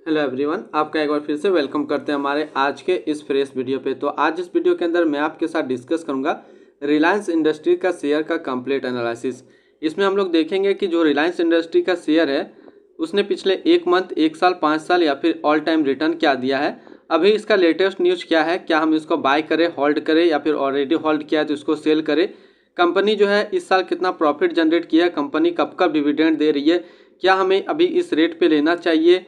Hello everyone, आपका एक बार फिर से वेलकम करते हैं हमारे आज के इस फ्रेश वीडियो पे। तो आज इस वीडियो के अंदर मैं आपके साथ डिस्कस करूंगा रिलायंस इंडस्ट्री का शेयर का कंप्लीट एनालिसिस। इसमें हम लोग देखेंगे कि जो रिलायंस इंडस्ट्री का शेयर है उसने पिछले एक मंथ, एक साल, 5 साल या फिर ऑल टाइम रिटर्न क्या दिया है। अभी इसका लेटेस्ट न्यूज़ क्या है, क्या हम इसको बाय करें, होल्ड करें या फिर ऑलरेडी होल्ड किया है तो इसको सेल करें। कंपनी जो है इस साल कितना प्रॉफिट जनरेट किया है, कंपनी कब कब डिविडेंड दे रही है, क्या हमें अभी इस रेट पे लेना चाहिए,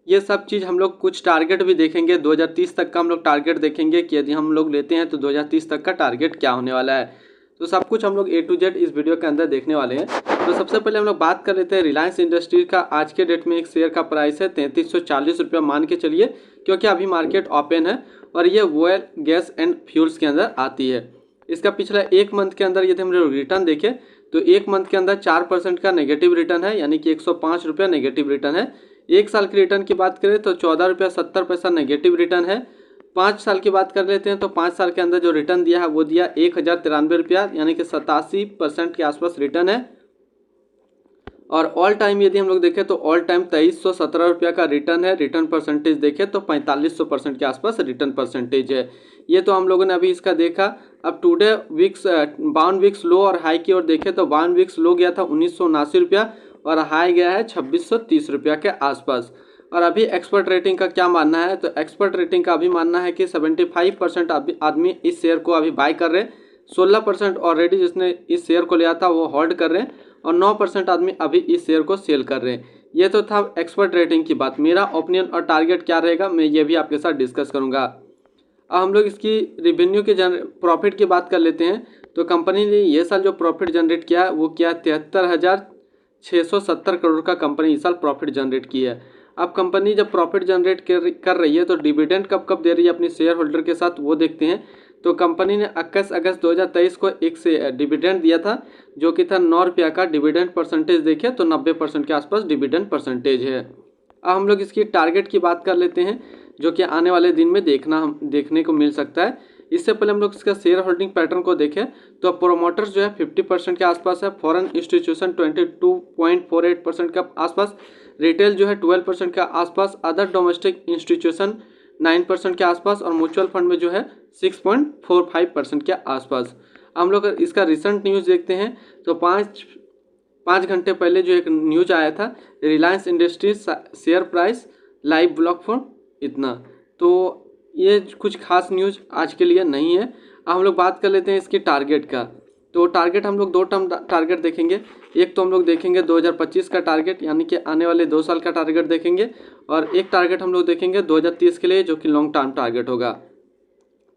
ये सब चीज़ हम लोग कुछ टारगेट भी देखेंगे। 2030 तक का हम लोग टारगेट देखेंगे कि यदि हम लोग लेते हैं तो 2030 तक का टारगेट क्या होने वाला है। तो सब कुछ हम लोग A to Z इस वीडियो के अंदर देखने वाले हैं। तो सबसे पहले हम लोग बात कर लेते हैं रिलायंस इंडस्ट्रीज का। आज के डेट में एक शेयर का प्राइस है 3340 रुपया मान के चलिए, क्योंकि अभी मार्केट ओपन है और ये ऑयल, गैस एंड फ्यूल्स के अंदर आती है। इसका पिछला एक मंथ के अंदर यदि हम लोग रिटर्न देखें तो एक मंथ के अंदर 4% का नेगेटिव रिटर्न है, यानी कि 105 रुपया नेगेटिव रिटर्न है। एक साल की रिटर्न की बात करें तो 14 रुपया 70 पैसा नेगेटिव रिटर्न है। 5 साल की बात कर लेते हैं तो 5 साल के अंदर जो रिटर्न दिया है वो दिया 1093 रुपया, यानी कि 87% के आसपास रिटर्न है। और ऑल टाइम यदि हम लोग देखें तो ऑल टाइम 2317 रुपया का रिटर्न है। रिटर्न परसेंटेज देखें तो 4500% के आसपास रिटर्न परसेंटेज है। ये तो हम लोगों ने अभी इसका देखा। अब टुडे वीक्स 52 वीक्स लो और हाई की ओर देखें तो 52 वीक्स लो गया था 1979 रुपया और हाई गया है 2630 रुपया के आसपास। और अभी एक्सपर्ट रेटिंग का क्या मानना है, तो एक्सपर्ट रेटिंग का अभी मानना है कि 75% आदमी इस शेयर को अभी बाय कर रहे हैं। 16% ऑलरेडी जिसने इस शेयर को लिया था वो होल्ड कर रहे हैं और 9% आदमी अभी इस शेयर को सेल कर रहे हैं। ये तो था एक्सपर्ट रेटिंग की बात। मेरा ओपिनियन और टारगेट क्या रहेगा मैं ये भी आपके साथ डिस्कस करूंगा। अब हम लोग इसकी रिवेन्यू के प्रॉफिट की बात कर लेते हैं। तो कंपनी ने ये साल जो प्रॉफिट जनरेट किया वो क्या 73,670 करोड़ का कंपनी इस साल प्रॉफिट जनरेट की है। अब कंपनी जब प्रॉफिट जनरेट कर रही है तो डिविडेंड कब कब दे रही है अपने शेयर होल्डर के साथ वो देखते हैं। तो कंपनी ने 21 अगस्त 2023 को एक से डिविडेंड दिया था जो कि था 9 रुपया का। डिविडेंड परसेंटेज देखें तो 90% के आसपास डिविडेंड परसेंटेज है। अब हम लोग इसकी टारगेट की बात कर लेते हैं जो कि आने वाले दिन में देखने को मिल सकता है। इससे पहले हम लोग इसका शेयर होल्डिंग पैटर्न को देखें तो प्रोमोटर्स जो है 50% के आसपास है, फॉरेन इंस्टीट्यूशन 22.48% के आसपास, रिटेल जो है 12% के आसपास, अदर डोमेस्टिक इंस्टीट्यूशन 9% के आसपास और म्यूचुअल फंड में जो है 6.45% के आसपास। हम लोग इसका रिसेंट न्यूज़ देखते हैं तो पाँच घंटे पहले जो एक न्यूज आया था, Reliance industries share price live block for इतना। तो ये कुछ खास न्यूज़ आज के लिए नहीं है। अब हम लोग बात कर लेते हैं इसकी टारगेट का। तो टारगेट हम लोग 2 टर्म टारगेट देखेंगे। एक तो हम लोग देखेंगे 2025 का टारगेट, यानी कि आने वाले 2 साल का टारगेट देखेंगे, और एक टारगेट हम लोग देखेंगे 2030 के लिए जो कि लॉन्ग टर्म टारगेट होगा।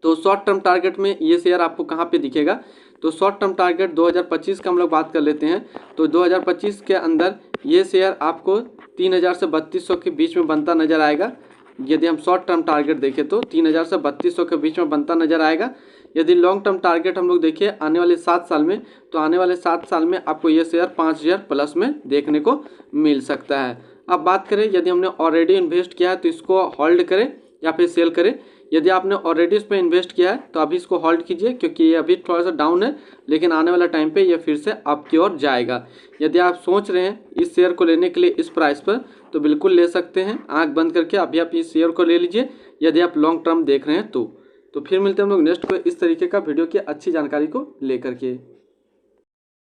तो शॉर्ट टर्म टारगेट में ये शेयर आपको कहाँ पे दिखेगा, तो शॉर्ट टर्म टारगेट 2025 का हम लोग बात कर लेते हैं। तो 2025 के अंदर ये शेयर आपको 3000 से 3200 के बीच में बनता नजर आएगा। यदि हम शॉर्ट टर्म टारगेट देखें तो 3000 से 3200 के बीच में बनता नजर आएगा। यदि लॉन्ग टर्म टारगेट हम लोग देखें आने वाले 7 साल में, तो आने वाले 7 साल में आपको ये शेयर 5000 प्लस में देखने को मिल सकता है। अब बात करें यदि हमने ऑलरेडी इन्वेस्ट किया है तो इसको होल्ड करें या फिर सेल करें। यदि आपने ऑलरेडी इस पर इन्वेस्ट किया है तो अभी इसको होल्ड कीजिए, क्योंकि ये अभी थोड़ा सा डाउन है, लेकिन आने वाला टाइम पे ये फिर से अप की ओर जाएगा। यदि आप सोच रहे हैं इस शेयर को लेने के लिए इस प्राइस पर तो बिल्कुल ले सकते हैं, आंख बंद करके अभी आप इस शेयर को ले लीजिए यदि आप लॉन्ग टर्म देख रहे हैं तो फिर मिलते हैं हम लोग नेक्स्ट को इस तरीके का वीडियो की अच्छी जानकारी को लेकर के।